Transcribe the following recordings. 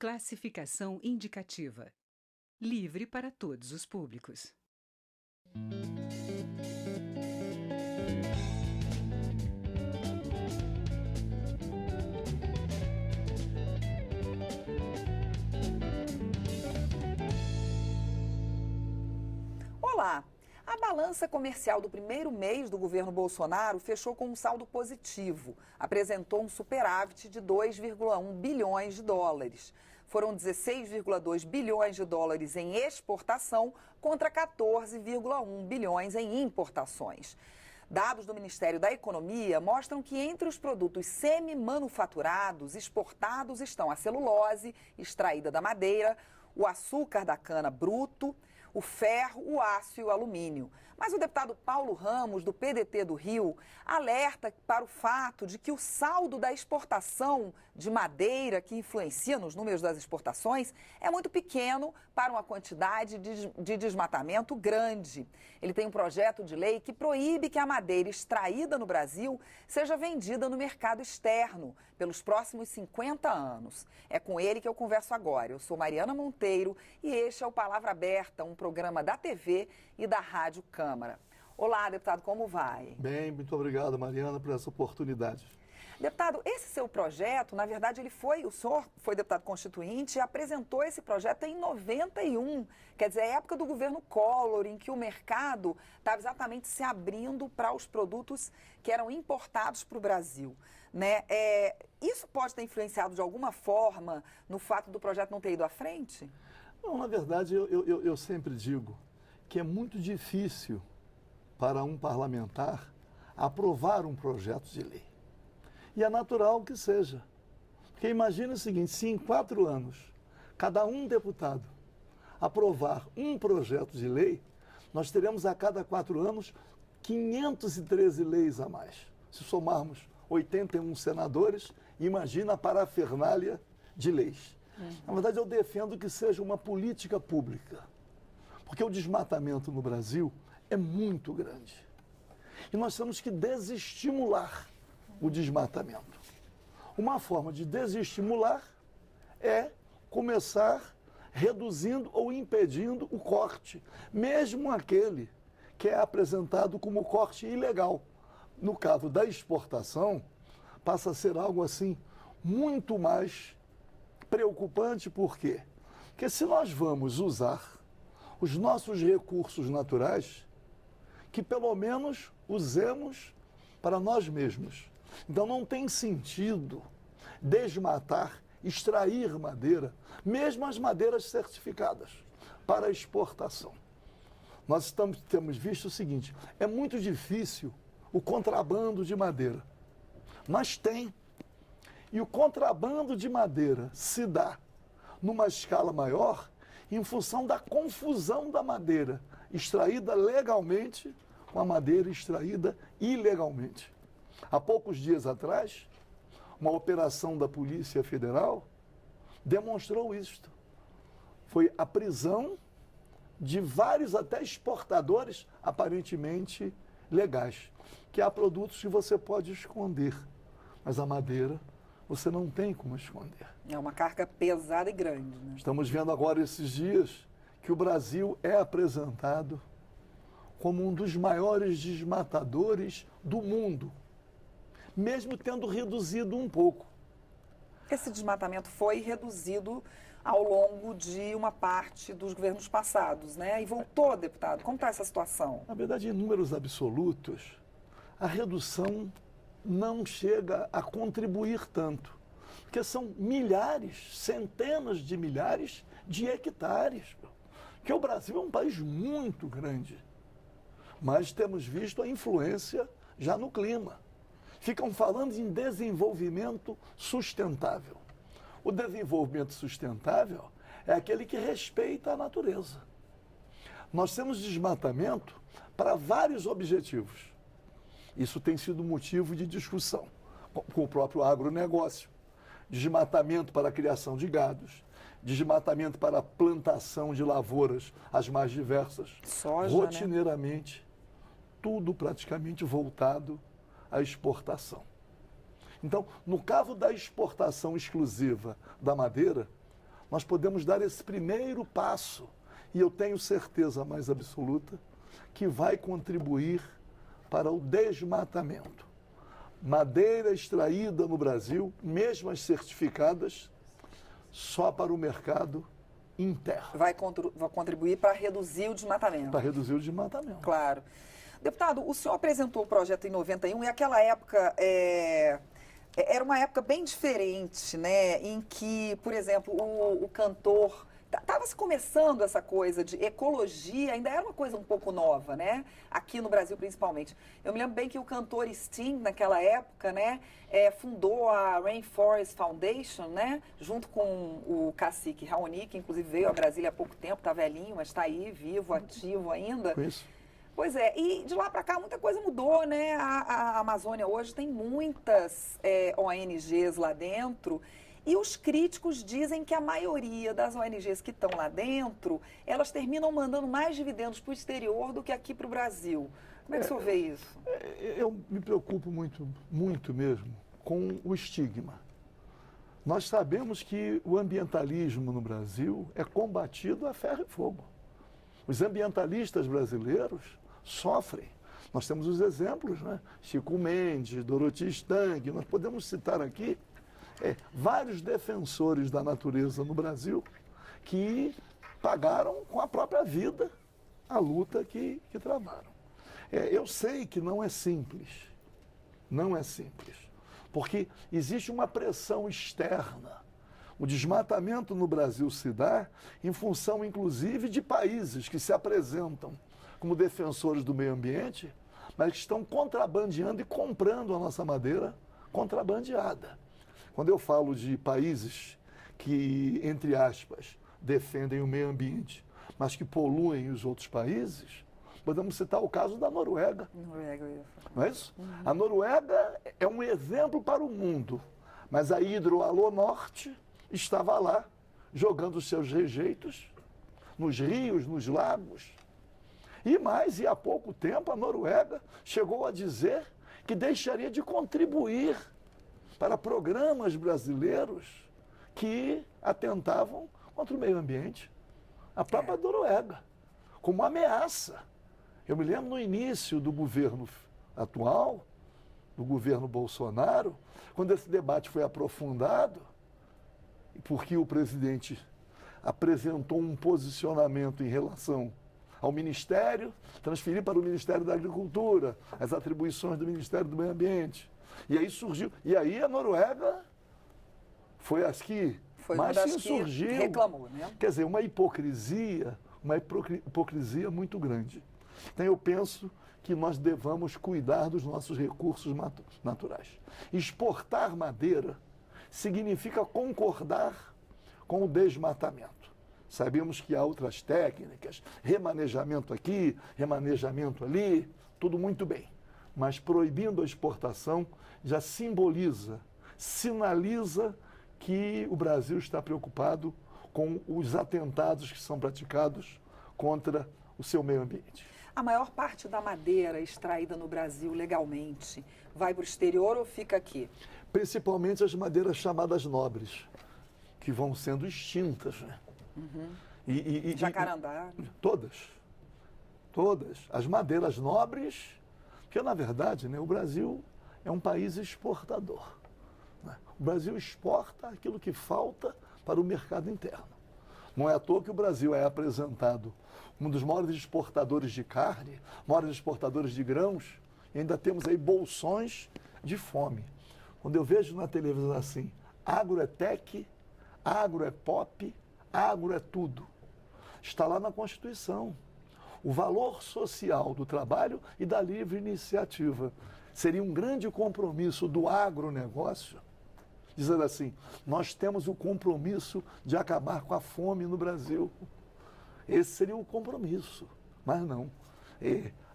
Classificação indicativa. Livre para todos os públicos. Olá! A balança comercial do primeiro mês do governo Bolsonaro fechou com um saldo positivo. Apresentou um superávit de 2,1 bilhões de dólares. Foram 16,2 bilhões de dólares em exportação contra 14,1 bilhões em importações. Dados do Ministério da Economia mostram que entre os produtos semi-manufaturados exportados estão a celulose, extraída da madeira, o açúcar da cana bruto, o ferro, o aço e o alumínio. Mas o deputado Paulo Ramos, do PDT do Rio, alerta para o fato de que o saldo da exportação de madeira, que influencia nos números das exportações, é muito pequeno para uma quantidade de desmatamento grande. Ele tem um projeto de lei que proíbe que a madeira extraída no Brasil seja vendida no mercado externo pelos próximos 50 anos. É com ele que eu converso agora. Eu sou Mariana Monteiro e este é o Palavra Aberta, um programa da TV e da Rádio Câmara. Olá, deputado, como vai? Bem, muito obrigado, Mariana, por essa oportunidade. Deputado, esse seu projeto, na verdade, o senhor foi deputado constituinte e apresentou esse projeto em 91, quer dizer, a época do governo Collor, em que o mercado estava exatamente se abrindo para os produtos que eram importados para o Brasil, né? Isso pode ter influenciado de alguma forma no fato do projeto não ter ido à frente? Não, na verdade, eu sempre digo que é muito difícil para um parlamentar aprovar um projeto de lei. E é natural que seja. Porque imagine o seguinte, se em 4 anos, cada um deputado aprovar um projeto de lei, nós teremos a cada 4 anos 513 leis a mais. Se somarmos 81 senadores, imagina a parafernália de leis. Na verdade, eu defendo que seja uma política pública, porque o desmatamento no Brasil é muito grande. E nós temos que desestimular o desmatamento. Uma forma de desestimular é começar reduzindo ou impedindo o corte, mesmo aquele que é apresentado como corte ilegal. No caso da exportação, passa a ser algo assim muito mais preocupante. Por quê? Porque se nós vamos usar os nossos recursos naturais, que pelo menos usemos para nós mesmos. Então não tem sentido desmatar, extrair madeira, mesmo as madeiras certificadas para exportação. Nós temos visto o seguinte, é muito difícil o contrabando de madeira, mas tem. E o contrabando de madeira se dá numa escala maior em função da confusão da madeira extraída legalmente com a madeira extraída ilegalmente. Há poucos dias atrás, uma operação da Polícia Federal demonstrou isto. Foi a prisão de vários até exportadores aparentemente legais, que há produtos que você pode esconder, mas a madeira você não tem como esconder. É uma carga pesada e grande, né? Estamos vendo agora esses dias que o Brasil é apresentado como um dos maiores desmatadores do mundo, mesmo tendo reduzido um pouco. Esse desmatamento foi reduzido ao longo de uma parte dos governos passados, né? E voltou, deputado. Como está essa situação? Na verdade, em números absolutos, a redução não chega a contribuir tanto, porque são milhares, centenas de milhares de hectares. Porque o Brasil é um país muito grande, mas temos visto a influência já no clima. Ficam falando em desenvolvimento sustentável. O desenvolvimento sustentável é aquele que respeita a natureza. Nós temos desmatamento para vários objetivos. Isso tem sido motivo de discussão com o próprio agronegócio. Desmatamento para a criação de gados, desmatamento para a plantação de lavouras, as mais diversas. Soja, rotineiramente, tudo praticamente voltado à exportação. Então, no caso da exportação exclusiva da madeira, nós podemos dar esse primeiro passo. E eu tenho certeza mais absoluta que vai contribuir para o desmatamento. Madeira extraída no Brasil, mesmo as certificadas, só para o mercado interno. Vai contribuir para reduzir o desmatamento. Para reduzir o desmatamento. Claro. Deputado, o senhor apresentou o projeto em 91 e aquela época era uma época bem diferente, né? Em que, por exemplo, o cantor... Estava se começando essa coisa de ecologia, ainda era uma coisa um pouco nova, né? Aqui no Brasil, principalmente. Eu me lembro bem que o cantor Sting, naquela época, né, fundou a Rainforest Foundation, né? Junto com o cacique Raoni, que inclusive veio a Brasília há pouco tempo, está velhinho, mas está aí, vivo, ativo ainda. Isso. Pois é, e de lá para cá muita coisa mudou, né? A Amazônia hoje tem muitas ONGs lá dentro. E os críticos dizem que a maioria das ONGs que estão lá dentro, elas terminam mandando mais dividendos para o exterior do que aqui para o Brasil. Como é que o senhor vê isso? Eu me preocupo muito mesmo com o estigma. Nós sabemos que o ambientalismo no Brasil é combatido a ferro e fogo. Os ambientalistas brasileiros sofrem. Nós temos os exemplos, né? Chico Mendes, Dorothy Stang, nós podemos citar aqui vários defensores da natureza no Brasil que pagaram com a própria vida a luta que travaram. Eu sei que não é simples, porque existe uma pressão externa. O desmatamento no Brasil se dá em função, inclusive, de países que se apresentam como defensores do meio ambiente, mas que estão contrabandeando e comprando a nossa madeira contrabandeada. Quando eu falo de países que, entre aspas, defendem o meio ambiente, mas que poluem os outros países, podemos citar o caso da Noruega. Não é isso? A Noruega é um exemplo para o mundo, mas a Hidroalô Norte estava lá, jogando os seus rejeitos nos rios, nos lagos. E há pouco tempo, a Noruega chegou a dizer que deixaria de contribuir para programas brasileiros que atentavam contra o meio ambiente. A própria Noruega, como ameaça. Eu me lembro no início do governo atual, do governo Bolsonaro, quando esse debate foi aprofundado, porque o presidente apresentou um posicionamento em relação ao Ministério, transferir para o Ministério da Agricultura as atribuições do Ministério do Meio Ambiente. E aí surgiu. E aí a Noruega foi as que mais se insurgiu. Reclamou, né? Quer dizer, uma hipocrisia muito grande. Então eu penso que nós devamos cuidar dos nossos recursos naturais. Exportar madeira significa concordar com o desmatamento. Sabemos que há outras técnicas, remanejamento aqui, remanejamento ali, tudo muito bem. Mas proibindo a exportação já sinaliza que o Brasil está preocupado com os atentados que são praticados contra o seu meio ambiente. A maior parte da madeira extraída no Brasil legalmente vai para o exterior ou fica aqui? Principalmente as madeiras chamadas nobres, que vão sendo extintas, né? Uhum. Jacarandá? Todas. As madeiras nobres, porque na verdade, né, o Brasil é um país exportador. Né? O Brasil exporta aquilo que falta para o mercado interno. Não é à toa que o Brasil é apresentado um dos maiores exportadores de carne, maiores exportadores de grãos, e ainda temos aí bolsões de fome. Quando eu vejo na televisão assim, agro é tech, agro é pop, agro é tudo. Está lá na Constituição. O valor social do trabalho e da livre iniciativa. Seria um grande compromisso do agronegócio, dizendo assim, nós temos o compromisso de acabar com a fome no Brasil. Esse seria o compromisso, mas não.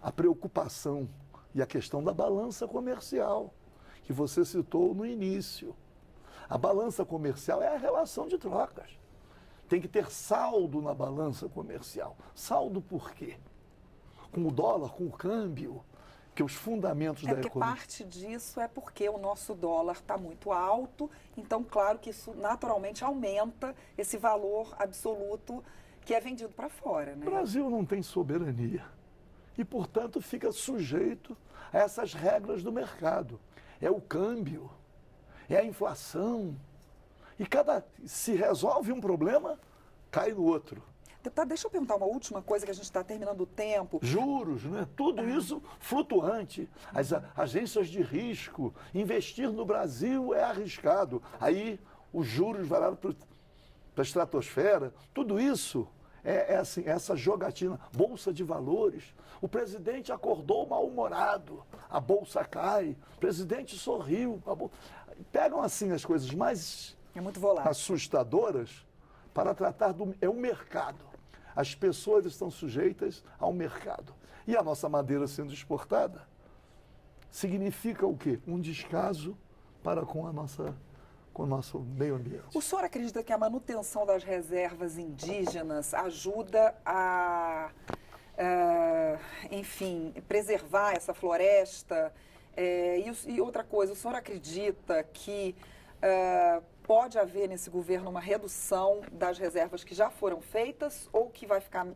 A preocupação e a questão da balança comercial, que você citou no início. A balança comercial é a relação de trocas. Tem que ter saldo na balança comercial. Saldo por quê? Com o dólar, com o câmbio. que os fundamentos da porque economia... parte disso é porque o nosso dólar está muito alto, então, claro que isso naturalmente aumenta esse valor absoluto que é vendido para fora, né? O Brasil não tem soberania e, portanto, fica sujeito a essas regras do mercado. É o câmbio, é a inflação. E se resolve um problema, cai no outro. Deputado, deixa eu perguntar uma última coisa, que a gente está terminando o tempo. Juros, né? Tudo isso flutuante. As agências de risco, investir no Brasil é arriscado. Aí os juros vai lá para a estratosfera. Tudo isso é assim, essa jogatina. Bolsa de valores. O presidente acordou mal-humorado, a bolsa cai. O presidente sorriu. Pegam assim as coisas mais muito volátil, assustadoras para tratar é o mercado. As pessoas estão sujeitas ao mercado. E a nossa madeira sendo exportada significa o quê? Um descaso para com o nosso meio ambiente. O senhor acredita que a manutenção das reservas indígenas ajuda a, enfim, preservar essa floresta? E outra coisa, o senhor acredita que pode haver nesse governo uma redução das reservas que já foram feitas ou que vai ficar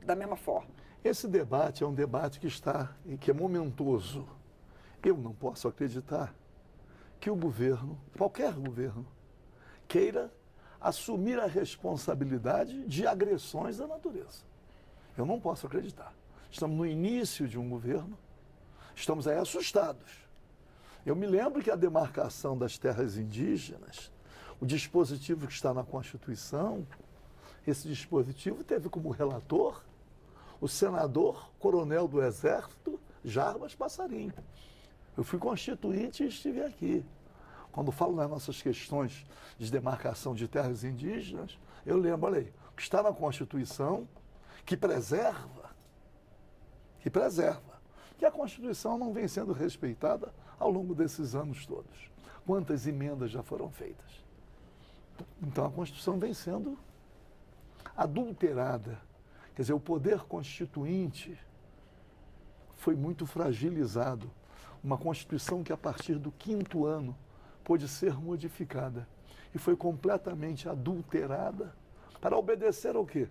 da mesma forma? Esse debate é um debate que é momentoso. Eu não posso acreditar que o governo, qualquer governo, queira assumir a responsabilidade de agressões à natureza. Eu não posso acreditar. Estamos no início de um governo, estamos aí assustados. Eu me lembro que a demarcação das terras indígenas, o dispositivo que está na Constituição, esse dispositivo teve como relator o senador coronel do Exército, Jarbas Passarinho. Eu fui constituinte e estive aqui. Quando falo nas nossas questões de demarcação de terras indígenas, eu lembro, olha aí, o que está na Constituição, que preserva, que a Constituição não vem sendo respeitada ao longo desses anos todos. Quantas emendas já foram feitas? Então, a Constituição vem sendo adulterada. Quer dizer, o poder constituinte foi muito fragilizado. Uma Constituição que, a partir do 5º ano, pôde ser modificada. E foi completamente adulterada para obedecer ao quê?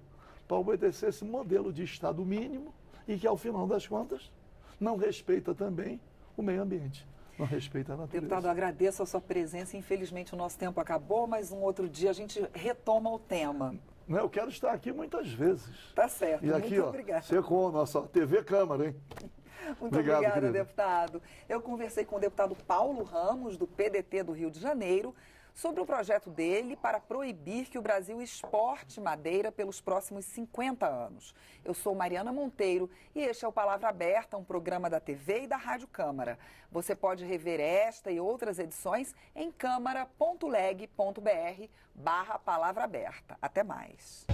Para obedecer esse modelo de Estado mínimo e que, ao final das contas, não respeita também o meio ambiente. Não respeita a natureza. Deputado, eu agradeço a sua presença. Infelizmente, o nosso tempo acabou, mas um outro dia a gente retoma o tema. Eu quero estar aqui muitas vezes. Tá certo. E aqui, muito obrigada. Você com a nossa TV Câmara, hein? Muito obrigada, deputado. Eu conversei com o deputado Paulo Ramos, do PDT do Rio de Janeiro, sobre o projeto dele para proibir que o Brasil exporte madeira pelos próximos 50 anos. Eu sou Mariana Monteiro e este é o Palavra Aberta, um programa da TV e da Rádio Câmara. Você pode rever esta e outras edições em câmara.leg.br/palavra aberta. Até mais.